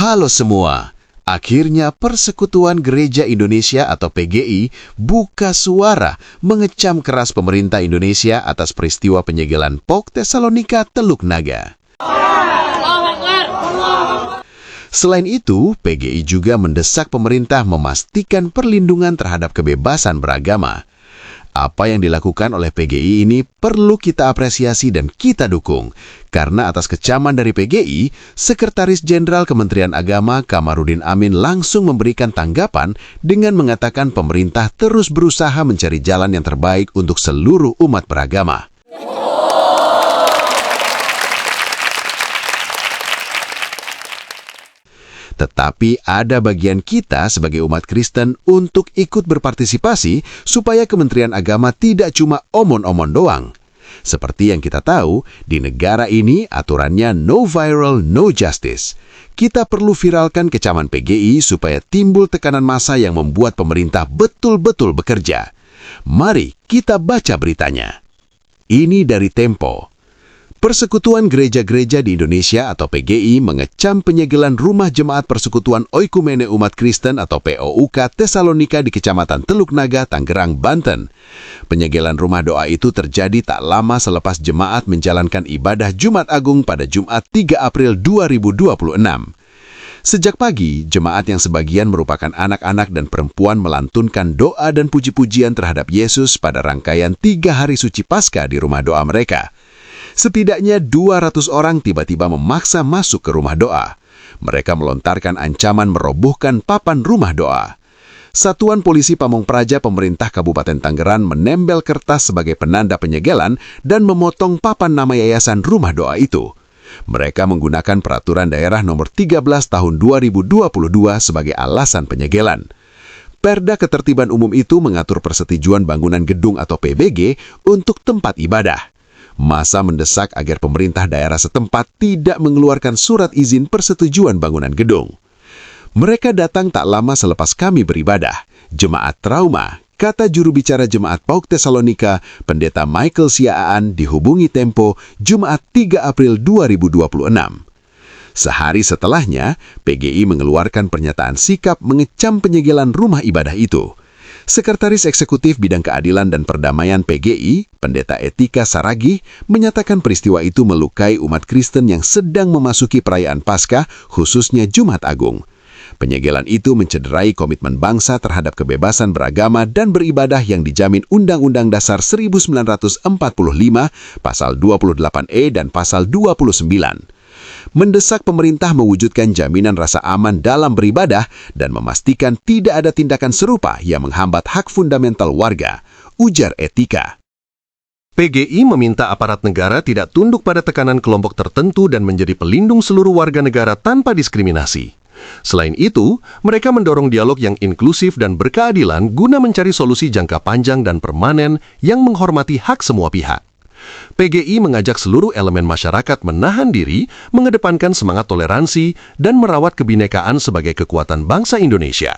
Halo semua, akhirnya Persekutuan Gereja Indonesia atau PGI buka suara mengecam keras pemerintah Indonesia atas peristiwa penyegelan POK Tesalonika Teluk Naga. Selain itu, PGI juga mendesak pemerintah memastikan perlindungan terhadap kebebasan beragama. Apa yang dilakukan oleh PGI ini perlu kita apresiasi dan kita dukung. Karena atas kecaman dari PGI, Sekretaris Jenderal Kementerian Agama Kamarudin Amin langsung memberikan tanggapan dengan mengatakan pemerintah terus berusaha mencari jalan yang terbaik untuk seluruh umat beragama. Tetapi ada bagian kita sebagai umat Kristen untuk ikut berpartisipasi supaya Kementerian Agama tidak cuma omon-omon doang. Seperti yang kita tahu, di negara ini aturannya no viral, no justice. Kita perlu viralkan kecaman PGI supaya timbul tekanan massa yang membuat pemerintah betul-betul bekerja. Mari kita baca beritanya. Ini dari Tempo. Persekutuan Gereja-Gereja di Indonesia atau PGI mengecam penyegelan Rumah Jemaat Persekutuan Oikumene Umat Kristen atau POUK Tesalonika di Kecamatan Teluk Naga, Tangerang, Banten. Penyegelan rumah doa itu terjadi tak lama selepas jemaat menjalankan ibadah Jumat Agung pada Jumat 3 April 2026. Sejak pagi, jemaat yang sebagian merupakan anak-anak dan perempuan melantunkan doa dan puji-pujian terhadap Yesus pada rangkaian 3 hari suci Paskah di rumah doa mereka. Setidaknya 200 orang tiba-tiba memaksa masuk ke rumah doa. Mereka melontarkan ancaman merobohkan papan rumah doa. Satuan Polisi Pamong Praja Pemerintah Kabupaten Tangerang menempel kertas sebagai penanda penyegelan dan memotong papan nama yayasan rumah doa itu. Mereka menggunakan Peraturan Daerah Nomor 13 Tahun 2022 sebagai alasan penyegelan. Perda Ketertiban Umum itu mengatur persetujuan bangunan gedung atau PBG untuk tempat ibadah. Massa mendesak agar pemerintah daerah setempat tidak mengeluarkan surat izin persetujuan bangunan gedung. Mereka datang tak lama selepas kami beribadah. Jemaat trauma, kata juru bicara Jemaat PAUK Tesalonika, Pendeta Michael Siaan dihubungi Tempo Jumat 3 April 2026. Sehari setelahnya, PGI mengeluarkan pernyataan sikap mengecam penyegelan rumah ibadah itu. Sekretaris Eksekutif Bidang Keadilan dan Perdamaian PGI, Pendeta Etika Saragih, menyatakan peristiwa itu melukai umat Kristen yang sedang memasuki perayaan Paskah, khususnya Jumat Agung. Penyegelan itu mencederai komitmen bangsa terhadap kebebasan beragama dan beribadah yang dijamin Undang-Undang Dasar 1945, Pasal 28E dan Pasal 29. Mendesak pemerintah mewujudkan jaminan rasa aman dalam beribadah dan memastikan tidak ada tindakan serupa yang menghambat hak fundamental warga, ujar Etika. PGI meminta aparat negara tidak tunduk pada tekanan kelompok tertentu dan menjadi pelindung seluruh warga negara tanpa diskriminasi. Selain itu, mereka mendorong dialog yang inklusif dan berkeadilan guna mencari solusi jangka panjang dan permanen yang menghormati hak semua pihak. PGI mengajak seluruh elemen masyarakat menahan diri, mengedepankan semangat toleransi, dan merawat kebinekaan sebagai kekuatan bangsa Indonesia.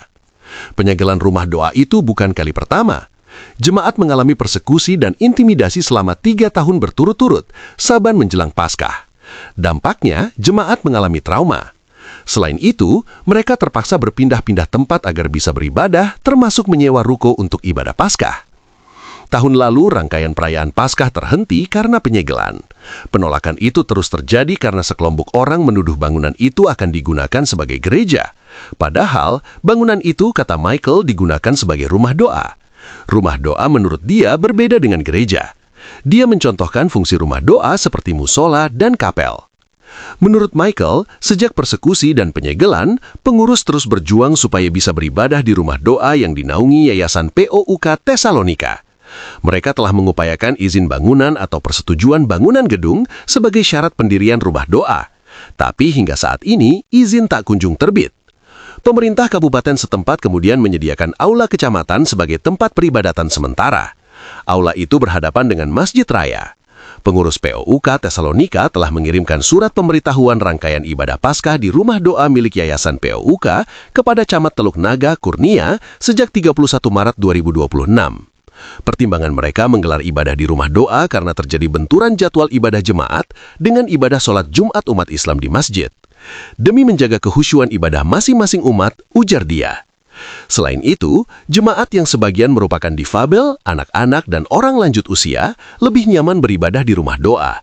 Penyegelan rumah doa itu bukan kali pertama. Jemaat mengalami persekusi dan intimidasi selama 3 tahun berturut-turut, saban menjelang Paskah. Dampaknya, jemaat mengalami trauma. Selain itu, mereka terpaksa berpindah-pindah tempat agar bisa beribadah, termasuk menyewa ruko untuk ibadah Paskah. Tahun lalu, rangkaian perayaan Paskah terhenti karena penyegelan. Penolakan itu terus terjadi karena sekelompok orang menuduh bangunan itu akan digunakan sebagai gereja. Padahal, bangunan itu, kata Michael, digunakan sebagai rumah doa. Rumah doa menurut dia berbeda dengan gereja. Dia mencontohkan fungsi rumah doa seperti musola dan kapel. Menurut Michael, sejak persekusi dan penyegelan, pengurus terus berjuang supaya bisa beribadah di rumah doa yang dinaungi Yayasan POUK Tesalonika. Mereka telah mengupayakan izin bangunan atau persetujuan bangunan gedung sebagai syarat pendirian rumah doa. Tapi hingga saat ini, izin tak kunjung terbit. Pemerintah kabupaten setempat kemudian menyediakan aula kecamatan sebagai tempat peribadatan sementara. Aula itu berhadapan dengan Masjid Raya. Pengurus POUK Tesalonika telah mengirimkan surat pemberitahuan rangkaian ibadah Paskah di rumah doa milik Yayasan POUK kepada Camat Teluk Naga, Kurnia, sejak 31 Maret 2026. Pertimbangan mereka menggelar ibadah di rumah doa karena terjadi benturan jadwal ibadah jemaat dengan ibadah sholat Jumat umat Islam di masjid. Demi menjaga kehusyuan ibadah masing-masing umat, ujar dia. Selain itu, jemaat yang sebagian merupakan difabel, anak-anak, dan orang lanjut usia lebih nyaman beribadah di rumah doa.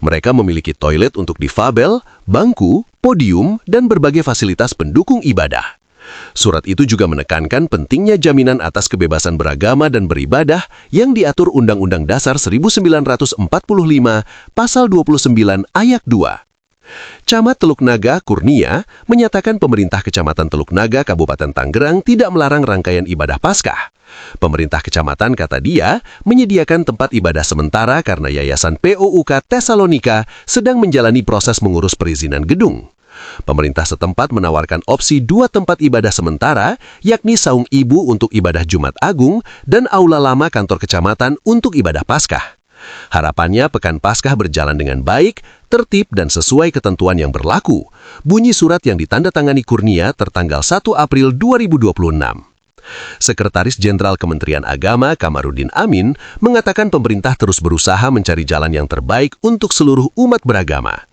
Mereka memiliki toilet untuk difabel, bangku, podium, dan berbagai fasilitas pendukung ibadah. Surat itu juga menekankan pentingnya jaminan atas kebebasan beragama dan beribadah yang diatur Undang-Undang Dasar 1945, Pasal 29 Ayat 2. Camat Teluk Naga, Kurnia, menyatakan pemerintah Kecamatan Teluk Naga, Kabupaten Tangerang tidak melarang rangkaian ibadah Paskah. Pemerintah kecamatan, kata dia, menyediakan tempat ibadah sementara karena Yayasan POUK Tesalonika sedang menjalani proses mengurus perizinan gedung. Pemerintah setempat menawarkan opsi 2 tempat ibadah sementara, yakni Saung Ibu untuk ibadah Jumat Agung dan Aula Lama kantor kecamatan untuk ibadah Paskah. Harapannya Pekan Paskah berjalan dengan baik, tertib, dan sesuai ketentuan yang berlaku. Bunyi surat yang ditandatangani Kurnia tertanggal 1 April 2026. Sekretaris Jenderal Kementerian Agama Kamarudin Amin mengatakan pemerintah terus berusaha mencari jalan yang terbaik untuk seluruh umat beragama.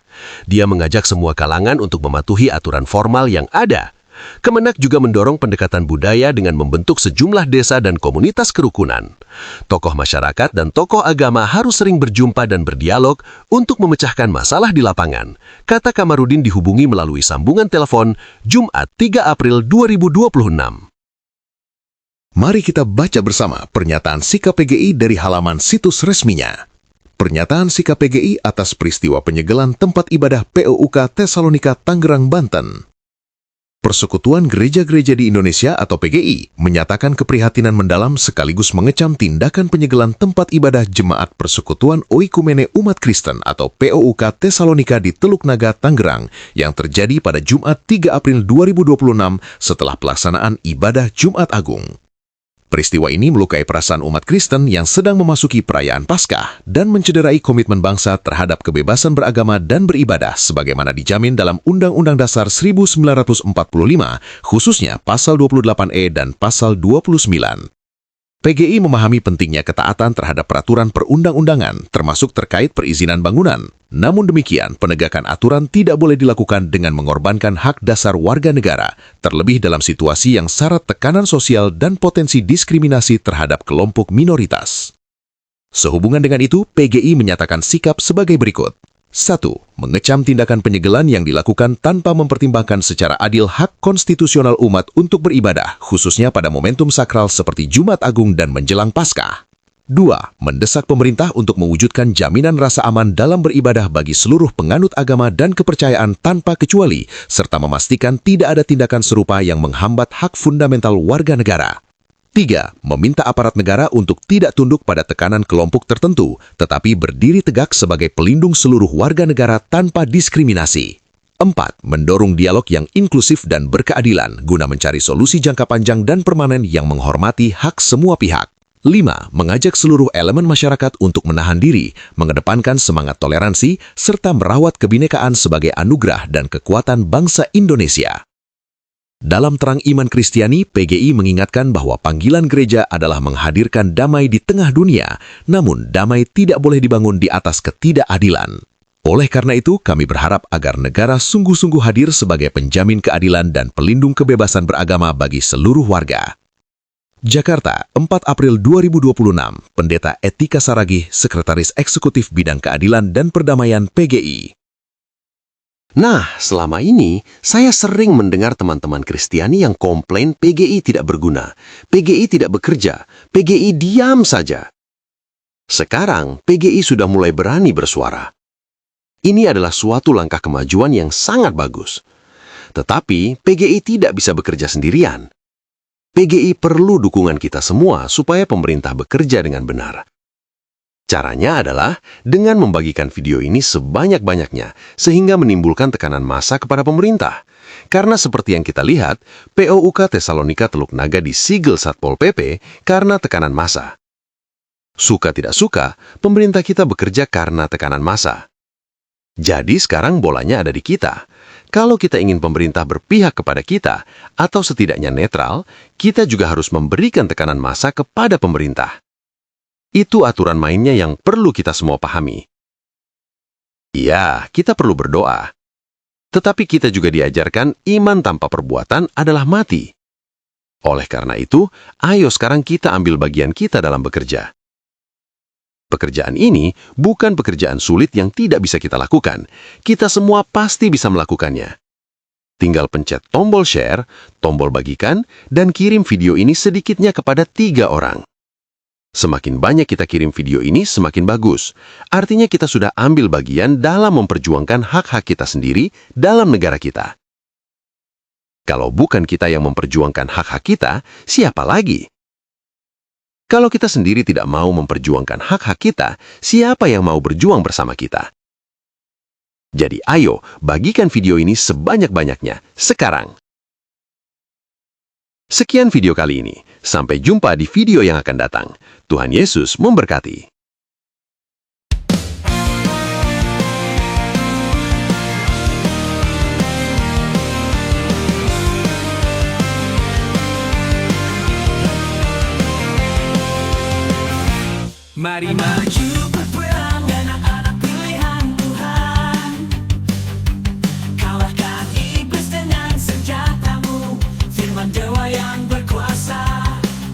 Dia mengajak semua kalangan untuk mematuhi aturan formal yang ada. Kemenak juga mendorong pendekatan budaya dengan membentuk sejumlah desa dan komunitas kerukunan. Tokoh masyarakat dan tokoh agama harus sering berjumpa dan berdialog untuk memecahkan masalah di lapangan, kata Kamarudin dihubungi melalui sambungan telepon Jumat 3 April 2026. Mari kita baca bersama pernyataan sikap PGI dari halaman situs resminya. Pernyataan sikap PGI atas peristiwa penyegelan tempat ibadah POUK Tesalonika, Tangerang, Banten. Persekutuan Gereja-Gereja di Indonesia atau PGI menyatakan keprihatinan mendalam sekaligus mengecam tindakan penyegelan tempat ibadah Jemaat Persekutuan Oikumene Umat Kristen atau POUK Tesalonika di Teluk Naga, Tangerang yang terjadi pada Jumat 3 April 2026 setelah pelaksanaan ibadah Jumat Agung. Peristiwa ini melukai perasaan umat Kristen yang sedang memasuki perayaan Paskah dan mencederai komitmen bangsa terhadap kebebasan beragama dan beribadah sebagaimana dijamin dalam Undang-Undang Dasar 1945, khususnya Pasal 28E dan Pasal 29. PGI memahami pentingnya ketaatan terhadap peraturan perundang-undangan, termasuk terkait perizinan bangunan. Namun demikian, penegakan aturan tidak boleh dilakukan dengan mengorbankan hak dasar warga negara, terlebih dalam situasi yang syarat tekanan sosial dan potensi diskriminasi terhadap kelompok minoritas. Sehubungan dengan itu, PGI menyatakan sikap sebagai berikut. 1. Mengecam tindakan penyegelan yang dilakukan tanpa mempertimbangkan secara adil hak konstitusional umat untuk beribadah, khususnya pada momentum sakral seperti Jumat Agung dan menjelang Paskah. 2. Mendesak pemerintah untuk mewujudkan jaminan rasa aman dalam beribadah bagi seluruh penganut agama dan kepercayaan tanpa kecuali, serta memastikan tidak ada tindakan serupa yang menghambat hak fundamental warga negara. 3. Meminta aparat negara untuk tidak tunduk pada tekanan kelompok tertentu, tetapi berdiri tegak sebagai pelindung seluruh warga negara tanpa diskriminasi. 4. Mendorong dialog yang inklusif dan berkeadilan guna mencari solusi jangka panjang dan permanen yang menghormati hak semua pihak. 5. Mengajak seluruh elemen masyarakat untuk menahan diri, mengedepankan semangat toleransi, serta merawat kebinekaan sebagai anugerah dan kekuatan bangsa Indonesia. Dalam terang iman Kristiani, PGI mengingatkan bahwa panggilan gereja adalah menghadirkan damai di tengah dunia, namun damai tidak boleh dibangun di atas ketidakadilan. Oleh karena itu, kami berharap agar negara sungguh-sungguh hadir sebagai penjamin keadilan dan pelindung kebebasan beragama bagi seluruh warga. Jakarta, 4 April 2026, Pendeta Etika Saragih, Sekretaris Eksekutif Bidang Keadilan dan Perdamaian PGI. Nah, selama ini saya sering mendengar teman-teman Kristiani yang komplain PGI tidak berguna, PGI tidak bekerja, PGI diam saja. Sekarang, PGI sudah mulai berani bersuara. Ini adalah suatu langkah kemajuan yang sangat bagus. Tetapi, PGI tidak bisa bekerja sendirian. PGI perlu dukungan kita semua supaya pemerintah bekerja dengan benar. Caranya adalah dengan membagikan video ini sebanyak-banyaknya sehingga menimbulkan tekanan massa kepada pemerintah. Karena seperti yang kita lihat, POUK Tesalonika Teluk Naga disegel Satpol PP karena tekanan massa. Suka tidak suka, pemerintah kita bekerja karena tekanan massa. Jadi sekarang bolanya ada di kita. Kalau kita ingin pemerintah berpihak kepada kita, atau setidaknya netral, kita juga harus memberikan tekanan massa kepada pemerintah. Itu aturan mainnya yang perlu kita semua pahami. Iya, kita perlu berdoa. Tetapi kita juga diajarkan iman tanpa perbuatan adalah mati. Oleh karena itu, ayo sekarang kita ambil bagian kita dalam bekerja. Pekerjaan ini bukan pekerjaan sulit yang tidak bisa kita lakukan. Kita semua pasti bisa melakukannya. Tinggal pencet tombol share, tombol bagikan, dan kirim video ini sedikitnya kepada 3 orang. Semakin banyak kita kirim video ini, semakin bagus. Artinya kita sudah ambil bagian dalam memperjuangkan hak-hak kita sendiri dalam negara kita. Kalau bukan kita yang memperjuangkan hak-hak kita, siapa lagi? Kalau kita sendiri tidak mau memperjuangkan hak-hak kita, siapa yang mau berjuang bersama kita? Jadi ayo, bagikan video ini sebanyak-banyaknya, sekarang. Sekian video kali ini. Sampai jumpa di video yang akan datang. Tuhan Yesus memberkati. Mari maju berperang anak-anak pilihan Tuhan. Kalahkan iblis dengan senjatamu, firman dewa yang berkuasa.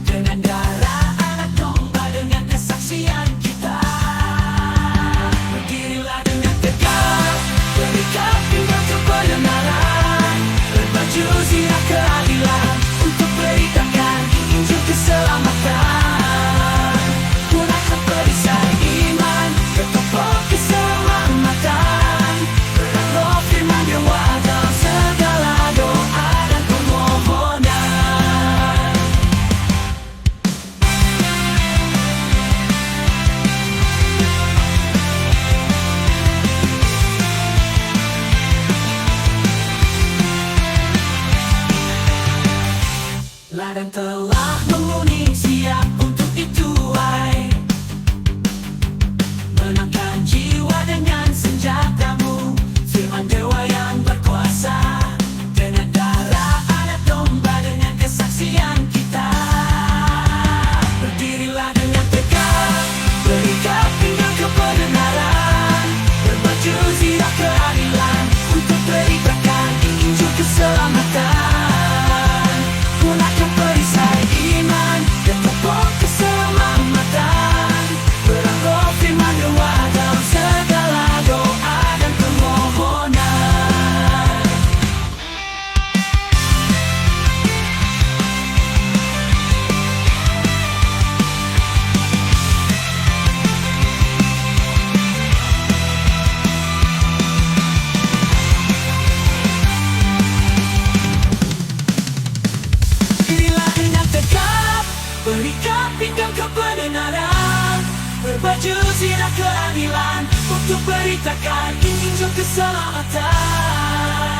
Dengan darah anak domba, dengan kesaksian kita. Berdirilah dengan tegak, berikan pinggang kebenaran, berbaju zirah keadilan, untuk beritakan Injil keselamatan. Ladang telah menguning, siap untuk dituai. Menangkan jiwa dengan senjatamu, firman dewa yang berkuasa. Dengan darah anak domba, dengan kesaksian kita. Berdirilah dengan tegak, berikan pinggang kebenaran, berbaju zirah keadilan, untuk beritakan Injil keselamatan. Gunakan perisai iman dan topeng keselamatan. Perang roh firman dewa dalam segala doa dan permohonan. Dirilah dengan tegak, berikan pinggang kebenaran, berbaju zirah keadilan, untuk beritakan Injil keselamatan.